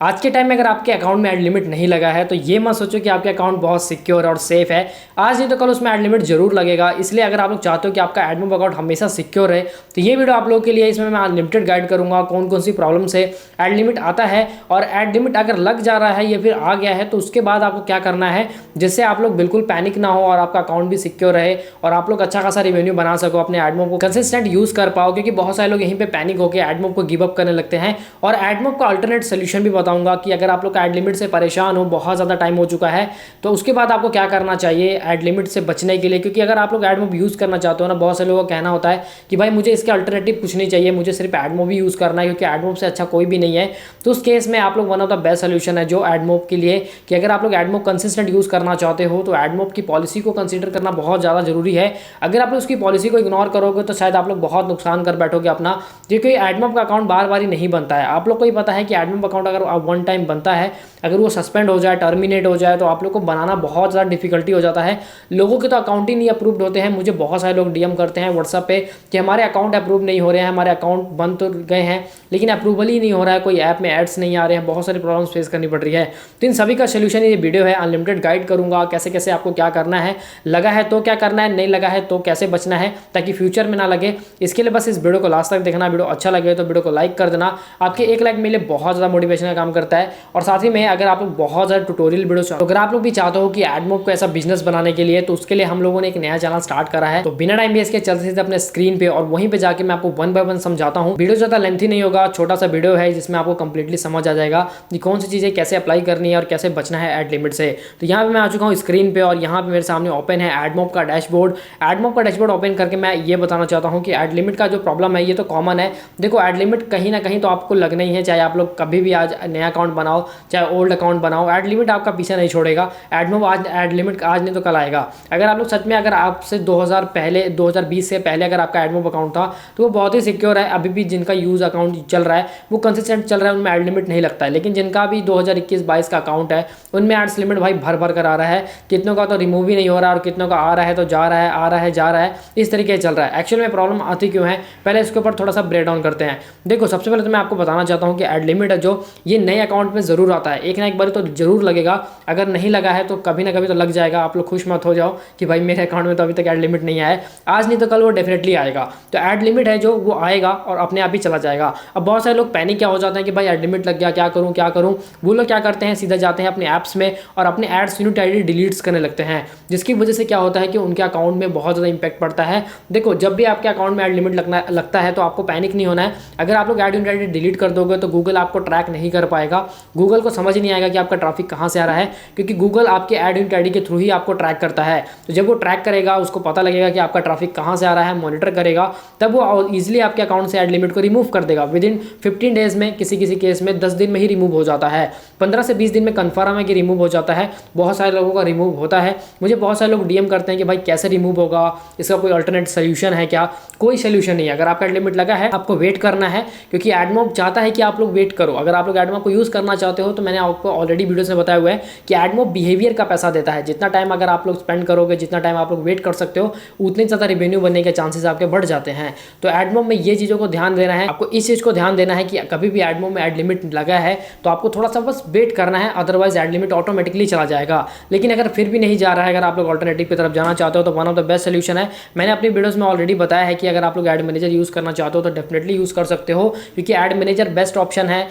आज के टाइम में अगर आपके अकाउंट में ऐड लिमिट नहीं लगा है तो ये मत सोचो कि आपका अकाउंट बहुत सिक्योर और सेफ है। आज नहीं तो कल उसमें ऐड लिमिट जरूर लगेगा। इसलिए अगर आप लोग चाहते हो कि आपका एडमोब अकाउंट हमेशा सिक्योर रहे तो ये वीडियो आप लोगों के लिए। इसमें मैं अनलिमिटेड गाइड करूंगा कौन कौन सी प्रॉब्लम से ऐड लिमिट आता है, और ऐड लिमिट अगर लग जा रहा है या फिर आ गया है तो उसके बाद आपको क्या करना है, जिससे आप लोग बिल्कुल पैनिक ना हो और आपका अकाउंट भी सिक्योर रहे और आप लोग अच्छा खासा रेवेन्यू बना सको, अपने एडमोब को कंसिस्टेंट यूज कर पाओ। क्योंकि बहुत सारे लोग यहीं पे पैनिक होकर एडमोब को गिव अप करने लगते हैं। और एडमोब का अल्टरनेट सोल्यूशन भी बताऊंगा कि अगर आप लोग ऐड लिमिट से परेशान हो, बहुत ज़्यादा टाइम हो चुका है, तो उसके बाद आपको क्या करना चाहिए ऐड लिमिट से बचने के लिए। क्योंकि अगर आप लोग एडमोब यूज़ करना चाहते हो ना, बहुत से लोगों का कहना होता है कि भाई मुझे इसके अल्टरनेटिव कुछ नहीं चाहिए, मुझे सिर्फ एडमोब ही यूज़ करना है क्योंकि एडमोब से अच्छा कोई भी नहीं है। तो उस केस में आप लोग one of the best solution है जो एडमोब के लिए, कि अगर आप लोग एडमोब कंसिस्टेंट यूज़ करना चाहते हो तो एडमोब की पॉलिसी को कंसिडर करना बहुत ज़्यादा जरूरी है। अगर आप लोग उसकी पॉलिसी को इग्नोर करोगे तो शायद आप लोग बहुत नुकसान कर बैठोगे अपना, क्योंकि एडमोब का अकाउंट बार बार ही नहीं बनता है। आप लोग को ही पता है कि एडमोब अकाउंट अगर वन टाइम बनता है, अगर वो सस्पेंड हो जाए, टर्मिनेट हो जाए, तो आप लोग को बनाना बहुत ज़्यादा डिफिकल्टी हो जाता है। लोगों के तो अकाउंट ही नहीं अप्रूव्ड होते हैं। मुझे बहुत सारे लोग डीएम करते हैं व्हाट्सएप पे कि हमारे अकाउंट अप्रूव नहीं हो रहे हैं, हमारे अकाउंट बंद तो गए हैं लेकिन अप्रूवल ही नहीं हो रहा है, कोई ऐप में एड्स नहीं आ रहे हैं, बहुत सारी प्रॉब्लम्स फेस करनी पड़ रही है। तो इन सभी का सोल्यूशन ये वीडियो है। अनलिमिटेड गाइड करूंगा कैसे कैसे आपको क्या करना है, लगा है तो क्या करना है, नहीं लगा है तो कैसे बचना है ताकि फ्यूचर में ना लगे। इसके लिए बस इस वीडियो को लास्ट तक देखना। वीडियो अच्छा लगे तो वीडियो को लाइक कर देना। आपके एक लाइक मेरे लिए बहुत ज़्यादा मोटिवेशन का काम करता है। और साथ ही में अगर आप लोग बहुत ज़्यादा ट्यूटोरियल वीडियो, अगर आप लोग भी चाहते हो कि एडमोब को ऐसा बिजनेस बनाने के लिए, तो उसके लिए हम लोगों ने एक नया चैनल स्टार्ट करा है। तो बिना टाइम वेस्ट के चलते सीधे अपने स्क्रीन पे और वहीं पे जाके मैं आपको वन बाय वन समझाता हूँ। वीडियो ज़्यादा लेंथी नहीं होगा, छोटा सा वीडियो है जिसमें आपको कंप्लीटली समझ आ जाएगा कि कौन सी चीज़ें कैसे अप्लाई करनी है और कैसे बचना है ऐड लिमिट से। तो यहाँ पे मैं आ चुका हूँ स्क्रीन पे और यहाँ पे मेरे सामने ओपन है एडमोब का डैशबोर्ड। एडमोब का डैशबोर्ड ओपन करके मैं ये बताना चाहता हूँ कि ऐड लिमिट का जो प्रॉब्लम है ये तो कॉमन है। देखो ऐड लिमिट कहीं ना कहीं तो आपको लगना ही है, चाहे आप लोग कभी भी आज नया अकाउंट बनाओ चाहे ओल्ड अकाउंट बनाओ, ऐड लिमिट आपका पीछे नहीं छोड़ेगा। एडमोब आज ऐड लिमिट आज नहीं तो कल आएगा। अगर आप लोग सच में, अगर आपसे 2020 से पहले अगर आपका एडमोब अकाउंट था तो वो बहुत ही सिक्योर है। अभी भी जिनका यूज अकाउंट चल रहा है वो कंसिस्टेंट चल रहा है, उनमें ऐड लिमिट नहीं लगता है। लेकिन जिनका भी 2021-22 का अकाउंट है उनमें एड्स लिमिट भाई भर भर कर आ रहा है। कितनों का तो रिमूव ही नहीं हो रहा है और कितनों का आ रहा है तो जा रहा है, आ रहा है जा रहा है, इस तरीके से चल रहा है। एक्चुअल में प्रॉब्लम आती क्यों है, पहले इसके ऊपर थोड़ा सा ब्रेक डाउन करते हैं। देखो सबसे पहले तो मैं आपको बताना चाहता हूँ कि ऐड लिमिट है जो ये नए अकाउंट में जरूर आता है, एक ना एक बार तो जरूर लगेगा। अगर नहीं लगा है तो कभी ना कभी तो लग जाएगा। आप लोग खुश मत हो जाओ कि भाई मेरे अकाउंट में तो अभी तक ऐड लिमिट नहीं आया है, आज नहीं तो कल वो डेफिनेटली आएगा। तो ऐड लिमिट है जो वो आएगा और अपने आप ही चला जाएगा। अब बहुत सारे लोग पैनिक क्या हो जाते हैं कि भाई ऐड लिमिट लग गया, क्या करूं क्या करूं। वो लोग क्या करते हैं, सीधा जाते हैं अपने ऐप्स में और अपने एड्स यूनिट आईडी डिलीट्स करने लगते हैं, जिसकी वजह से क्या होता है कि उनके अकाउंट में बहुत ज़्यादा इंपैक्ट पड़ता है। देखो जब भी आपके अकाउंट में ऐड लिमिट लगता है तो आपको पैनिक नहीं होना है। अगर आप लोग ऐड यूनिट आईडी डिलीट कर दोगे तो गूगल आपको ट्रैक नहीं कर पाएगा। गूगल को समझ नहीं आएगा कि आपका ट्रैफिक कहाँ से आ रहा है, क्योंकि गूगल आपके ऐड यूनिट आईडी के थ्रू ही आपको ट्रैक करता है। तो जब वो ट्रैक करेगा, उसको पता लगेगा कि आपका ट्रैफिक कहाँ से आ रहा है, मॉनिटर करेगा, तब वो ईजिली आपके अकाउंट से ऐड लिमिट को रिमूव कर देगा। विद इन 15 डेज में, किसी किसी केस में 10 दिन में ही रिमूव हो जाता है। 15 से 20 दिन में कन्फर्म है कि रिमूव हो जाता है। बहुत सारे लोगों का रिमूव होता है। मुझे बहुत सारे लोग डीएम करते हैं कि भाई कैसे रिमूव होगा, इसका कोई अल्टरनेट सोल्यूशन है क्या। कोई सोल्यूशन नहीं है। अगर आपका ऐड लिमिट लगा है आपको वेट करना है, क्योंकि एडमोब चाहता है कि आप लोग वेट करो। अगर आप लोग एडमोब को यूज़ करना चाहते हो तो मैंने आपको ऑलरेडी वीडियोस में बताया हुआ है कि एडमोब बिहेवियर का पैसा देता है। जितना टाइम अगर आप लोग स्पेंड करोगे, जितना टाइम आप लोग वेट कर सकते हो, उतने ज़्यादा रेवेन्यू बनने के चांसेस आपके बढ़ जाते हैं। तो एडमोब में ये चीज़ों को ध्यान देना है, आपको इस चीज़ को ध्यान देना है कि कभी भी एडमोब में ऐड लिमिट लगा है तो आपको थोड़ा सा बस वेट करना है, अदरवाइज ऐड लिमिट ऑटोमेटिकली चला जाएगा। लेकिन अगर फिर भी नहीं जा रहा है, अगर आप लोग ऑल्टरनेटिव की तरफ जाना चाहते हो तो one of the best solution है। मैंने अपनी वीडियोस में ऑलरेडी बताया है कि अगर आप लोग ऐड मैनेजर यूज़ करना चाहते हो तो डेफिनेटली यूज़ कर सकते हो, क्योंकि ऐड मैनेजर बेस्ट ऑप्शन है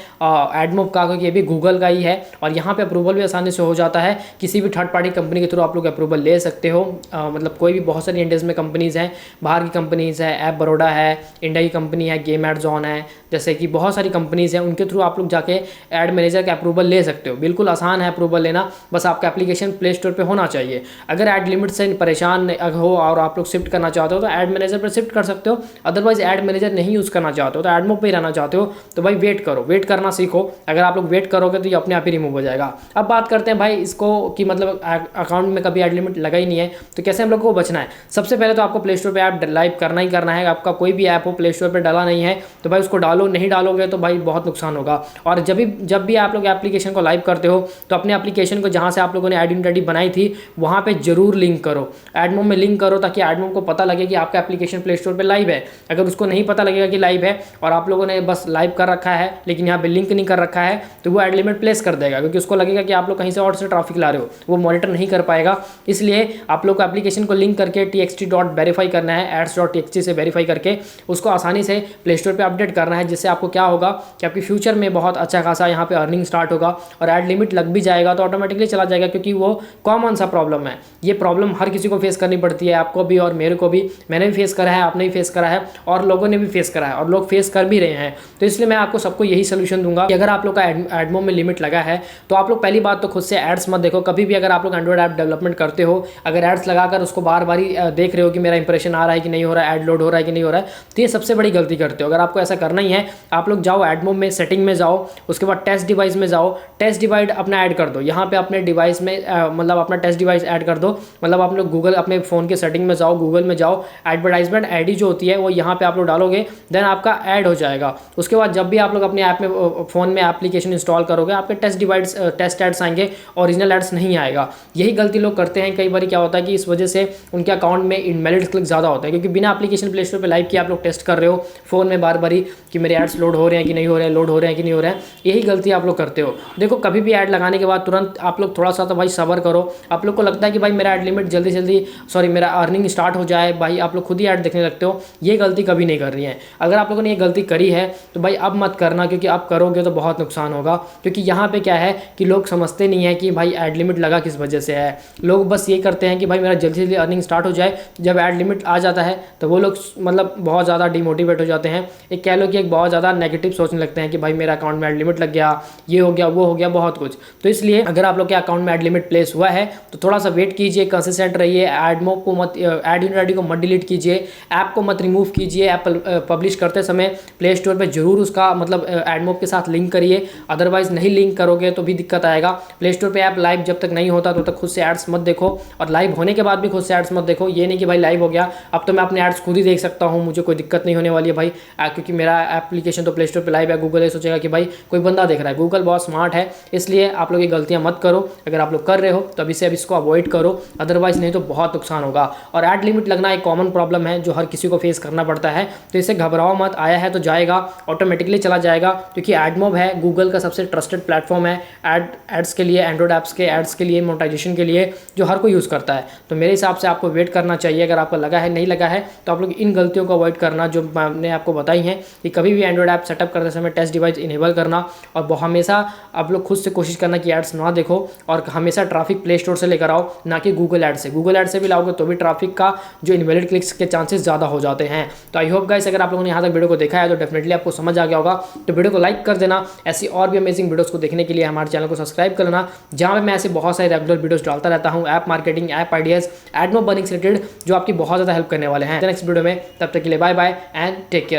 एडमोब का, क्योंकि ये भी गूगल का ही है और यहाँ पे अप्रूवल भी आसानी से हो जाता है। किसी भी थर्ड पार्टी कंपनी के थ्रू आप लोग अप्रूवल ले सकते हो। मतलब कोई भी, बहुत सारी इंडियाज़ में कंपनीज़ हैं, बाहर की कंपनीज़ है, ऐप बरोडा है, इंडिया की कंपनी है, गेम एड जोन है, जैसे कि बहुत सारी कंपनीज़ हैं, उनके थ्रू आप लोग जाके ऐड मैनेजर का अप्रूवल ले सकते हो। बिल्कुल आसान है अप्रूवल लेना, बस आपका एप्लीकेशन प्ले स्टोर पर होना चाहिए। अगर ऐड लिमिट से परेशान हो और आप लोग शिफ्ट करना चाहते हो तो ऐड मैनेजर पर शिफ्ट कर सकते हो। अदरवाइज ऐड मैनेजर नहीं यूज़ करना चाहते हो तो एडमोब पे ही रहना चाहते हो तो भाई वेट करो, वेट करना सीखो। अगर आप लोग वेट करोगे तो ये अपने आप ही रिमूव हो जाएगा। अब बात करते हैं भाई इसको कि मतलब अकाउंट में कभी ऐड लिमिट लगा ही नहीं है तो कैसे हम लोग को बचना है। सबसे पहले तो आपको प्ले स्टोर पर ऐप लाइव करना ही करना है। आपका कोई भी ऐप हो प्ले स्टोर पर डाला नहीं है तो भाई उसको डालो, नहीं डालोगे तो भाई बहुत नुकसान होगा। और जब भी आप लोग एप्लीकेशन को लाइव करते हो तो अपने एप्लीकेशन को जहाँ से आप लोगों ने ऐड यूनिट आईडी बनाई थी वहाँ पे जरूर लिंक करो, एडमोब में लिंक करो, ताकि एडमोब को पता लगे कि आपका एप्लीकेशन प्ले स्टोर पे लाइव है। अगर उसको नहीं पता लगेगा कि लाइव है और आप लोगों ने बस लाइव कर रखा है लेकिन यहाँ पे लिंक नहीं कर रखा रखा है तो वो एड लिमिट प्लेस कर देगा, क्योंकि उसको लगेगा कि आप लोग कहीं से और से ट्रैफिक ला रहे हो, वो मॉनिटर नहीं कर पाएगा। इसलिए आप लोग को एप्लीकेशन को लिंक करके txt.verify करना है, ads.txt से वेरीफाई करके उसको आसानी से प्ले स्टोर पर अपडेट करना है, जिससे आपको क्या होगा कि आपकी फ्यूचर में बहुत अच्छा खासा यहाँ पे अर्निंग स्टार्ट होगा और एड लिमिट लग भी जाएगा तो ऑटोमेटिकली चला जाएगा, क्योंकि वो कॉमन सा प्रॉब्लम है। ये प्रॉब्लम हर किसी को फेस करनी पड़ती है, आपको भी और मेरे को भी, मैंने भी फेस करा है, आपने भी फेस करा है और लोगों ने भी फेस करा है और लोग फेस कर भी रहे हैं। तो इसलिए मैं आपको सबको यही सोल्यूशन दूंगा कि अगर आप लोग का एडमोब में लिमिट लगा है तो आप लोग पहली बात तो खुद से एड्स मत देखो कभी भी। अगर आप लोग एंड्रॉइड ऐप डेवलपमेंट करते हो, अगर एड्स लगाकर उसको बार बार ही देख रहे हो कि मेरा इंप्रेशन आ रहा है कि नहीं हो रहा है, एड लोड हो रहा है कि नहीं हो रहा है, तो ये सबसे बड़ी गलती करते हो। अगर आपको ऐसा करना ही है, आप लोग जाओ एडमोब में, सेटिंग में जाओ, उसके बाद टेस्ट डिवाइस में जाओ, टेस्ट डिवाइस अपना ऐड कर दो। यहाँ पे अपने डिवाइस में मतलब अपना टेस्ट डिवाइस ऐड कर दो। मतलब आप लोग गूगल अपने फ़ोन के सेटिंग में जाओ, गूगल में जाओ, एडवर्टाइजमेंट आईडी जो होती है वो यहाँ पे आप लोग डालोगे, देन आपका ऐड हो जाएगा। उसके बाद जब भी आप लोग अपने ऐप में फ़ोन में एप्लीकेशन इंस्टॉल करोगे, आपके टेस्ट डिवाइस टेस्ट एड्स आएंगे, ओरिजिनल एड्स नहीं आएगा। यही गलती लोग करते हैं। कई बार क्या होता है कि इस वजह से उनके अकाउंट में इनवैलिड क्लिक ज़्यादा होता है, क्योंकि बिना एप्लीकेशन प्ले स्टोर पर लाइव किए आप लोग टेस्ट कर रहे हो फ़ोन में बार बार ही कि मेरे एड्स लोड हो रहे हैं कि नहीं हो रहे हैं, लोड हो रहे हैं कि नहीं हो रहे हैं। यही गलती आप लोग करते हो। देखो कभी भी ऐड लगाने के बाद तुरंत आप लोग थोड़ा सा तो भाई सब्र करो। आप लोग को लगता है कि भाई मेरा ऐड लिमिट जल्दी जल्दी मेरा अर्निंग स्टार्ट हो जाए, भाई आप लोग खुद ही ऐड देखने लगते हो। ये गलती कभी नहीं कर रही है। अगर आप लोगों ने ये गलती करी है तो भाई अब मत करना, क्योंकि आप करोगे तो बहुत नुकसान होगा। क्योंकि यहाँ पे क्या है कि लोग समझते नहीं है कि भाई ऐड लिमिट लगा किस वजह से है। लोग बस ये करते हैं कि भाई मेरा जल्दी जल्दी अर्निंग स्टार्ट हो जाए। जब ऐड लिमिट आ जाता है तो वो लोग मतलब बहुत ज़्यादा डिमोटिवेट हो जाते हैं। एक कह लो कि एक बहुत ज़्यादा नेगेटिव सोचने लगते हैं कि भाई मेरा अकाउंट में ऐड लिमिट लग गया, ये हो गया, वो हो गया, बहुत कुछ। तो इसलिए अगर आप लोग के अकाउंट में ऐड लिमिट प्लेस हुआ है तो थोड़ा सा वेट कीजिए, कंसिस्टेंट रहिए। एडमोब को मत, ऐड यूनिट आईडी को मत डिलीट कीजिए, ऐप को मत रिमूव कीजिए। ऐप पब्लिश करते समय प्ले स्टोर पे जरूर उसका मतलब एडमोब के साथ लिंक करिए, अदरवाइज नहीं लिंक करोगे तो भी दिक्कत आएगा। प्ले स्टोर पे ऐप लाइव जब तक नहीं होता तो तक खुद से एड्स मत देखो, और लाइव होने के बाद भी खुद से एड्स मत देखो। ये नहीं कि भाई लाइव हो गया अब तो मैं अपने एड्स खुद ही देख सकता हूँ, मुझे कोई दिक्कत नहीं होने वाली है भाई, क्योंकि मेरा एप्लीकेशन तो प्ले स्टोर पर लाइव है। गूगल ये सोचेगा कि भाई कोई बंदा देख रहा है। गूगल बहुत स्मार्ट है, इसलिए आप लोग ये गलतियाँ मत करो। अगर आप लोग कर रहे हो तो अभी से अब इसको अवॉइड करो, अदरवाइज नहीं तो बहुत नुकसान होगा। और ऐड लिमिट लगना एक कॉमन प्रॉब्लम है जो हर किसी को फेस करना पड़ता है, तो इससे घबराओ मत। आया है तो जाएगा, ऑटोमेटिकली चला जाएगा, क्योंकि एडमोब है गूगल का सबसे ट्रस्टेड प्लेटफॉर्म है एड्स के लिए, एंड्रॉइड ऐप्स के एड्स के लिए, मोनेटाइजेशन के लिए, जो हर कोई यूज़ करता है। तो मेरे हिसाब से आपको वेट करना चाहिए। अगर आपको लगा है, नहीं लगा है, तो आप लोग इन गलतियों को अवॉइड करना जो मैंने आपको बताई हैं, कि कभी भी एंड्रॉइड ऐप सेटअप करते समय टेस्ट डिवाइस इनेबल करना, और हमेशा आप लोग खुद से कोशिश करना कि एड्स ना देखो, और हमेशा ट्रैफिक प्ले स्टोर से लेकर आओ, ना कि गूगल ऐड से। गूगल ऐड से भी लाओगे तो भी ट्रैफिक का जो इनवैलिड क्लिक्स के चांसेस ज़्यादा हो जाते हैं। तो आई होप गाइस अगर आप लोगों ने यहाँ तक वीडियो को देखा है तो डेफिनेटली आपको समझ आ गया होगा। तो वीडियो को लाइक कर देना। ऐसी और भी अमेजिंग वीडियोस को देखने के लिए हमारे चैनल को सब्सक्राइब कर लेना, जहाँ पे मैं ऐसे बहुत सारे रेगुलर वीडियोस डालता रहता हूँ, app marketing, app ideas, AdMob burning से रिलेटेड, जो आपकी बहुत ज़्यादा हेल्प करने वाले हैं। नेक्स्ट वीडियो में, तब तक के लिए bye bye and take care.